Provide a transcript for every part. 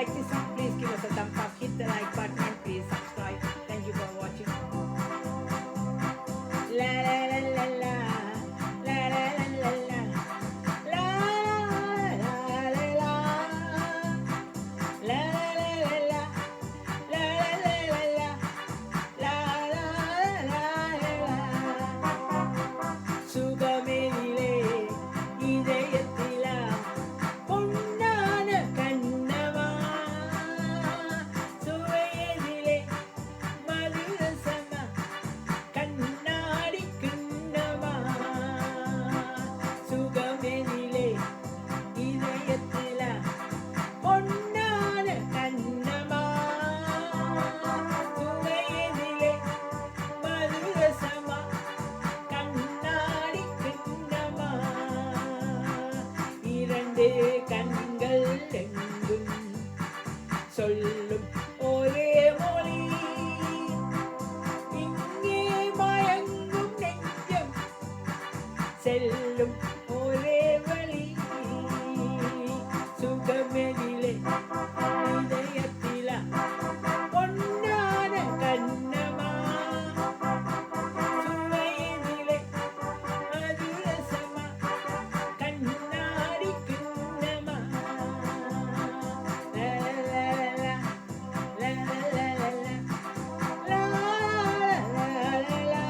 like this song, please give us a thumbs up, hit the like button and please subscribe. Thank you for watching. La la la la la. La la la la la. La la la la. La la la la. La la la la. La la la la. சுகமேனிலே இதயத்திலா பொன்னான கண்ணவா சுவையதிலே மதுரசமா கண்ணாடி கிண்ணமா சுகமேனிலே இதயத்திலா பொன்னான கண்ணமா சுவையதிலே மதுரசமா கண்ணாடி கிண்ணமா இரண்டு கண்கள் எங்கும் சொல்லும் ஒரே மொழி இங்கே மயங்கும் நெஞ்சம் செல்லும் ஒரே வழி சுகமெனிலே இதயத்திலா பொன்னான கண்ணமா சுவையினிலே மதுரசமா கண்ணாடி கிண்ணமா லலலலலா, லலலலலா, லலலலலா,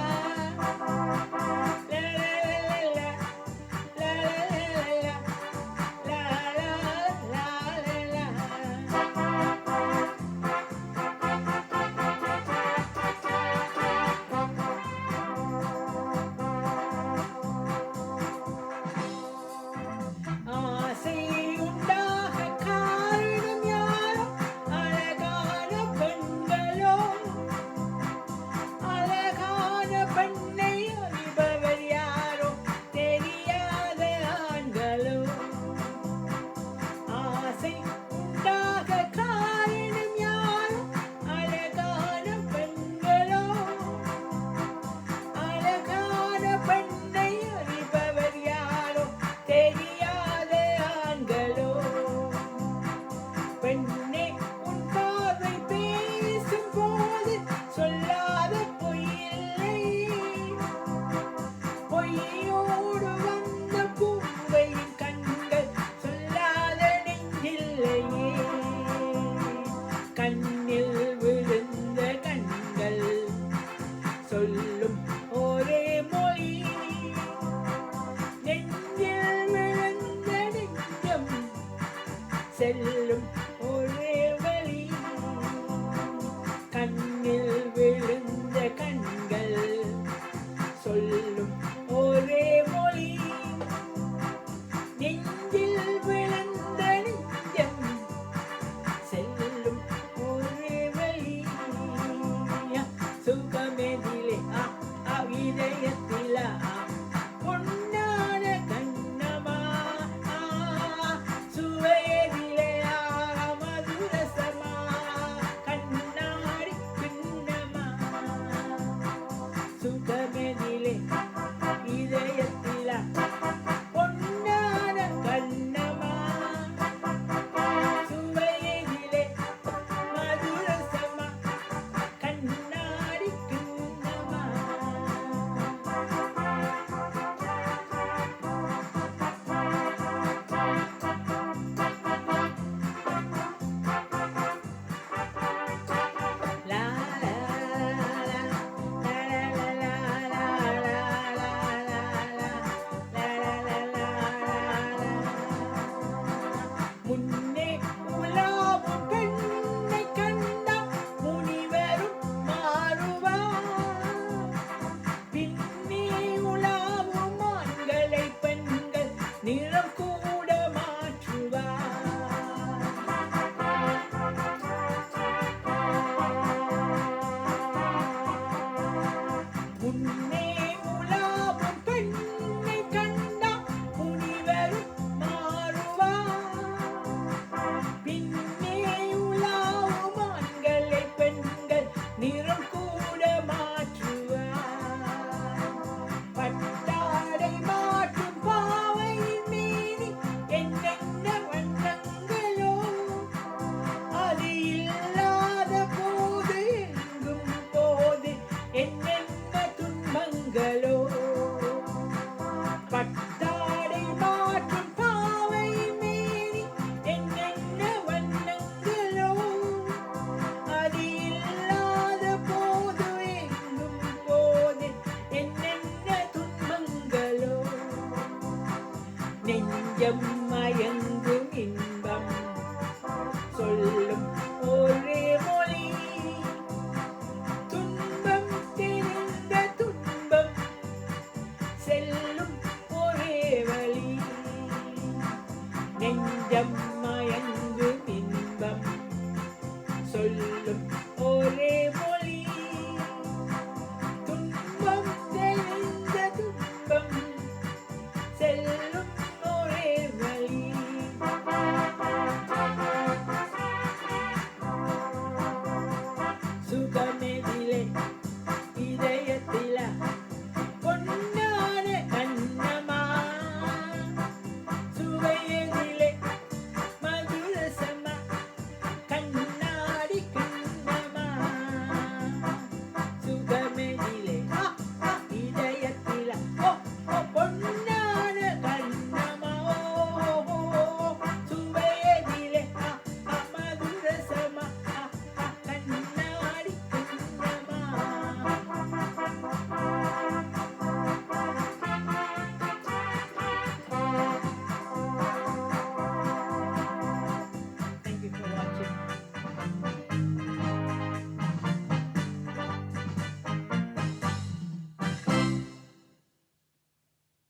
லலலலலா, லலலலலா, ஆசை உண்டாக காரணம் யாரோ அழகான பெண்களோ அழகான பெண்ணை அறிபவர் யாரோ தெரியாத ஆண்களோ ஆசை உண்டாக காரணம் யாரோ அழகான பெண்களோ அழகான பெண்ணை அறிபவர் யாரோ தெரியாத ஆண்களோ பெண்ணே உன் பார்வை பேசும் போது சொல்லாத பொய்யில்லை பொய்யோடு வந்த பூவையின் கண்கள் சொல்லாத நெஞ்சில்லையே கண்ணில் விழுந்த கண்கள் சொல்லும் ஒரே மொழி நெஞ்சில் விழுந்த நெஞ்சம் செல்லும் ஒரே வழி கண்ணில் விழுந்த கண்கள் சொல்லும் ஒரே மொழி நெஞ்சில் விழுந்த நெஞ்சம் செல்லும் ஒரே வழி சுகமெதிலே இதயத்திலா பொன்னான கண்ணமா சுவையதிலே நெஞ்சம் மயங்கும் இன்பம் சொல்லும் ஒரே மொழி துன்பம் தெரிந்த துன்பம் செல்லும் ஒரே வழி நெஞ்சம் மயங்கும்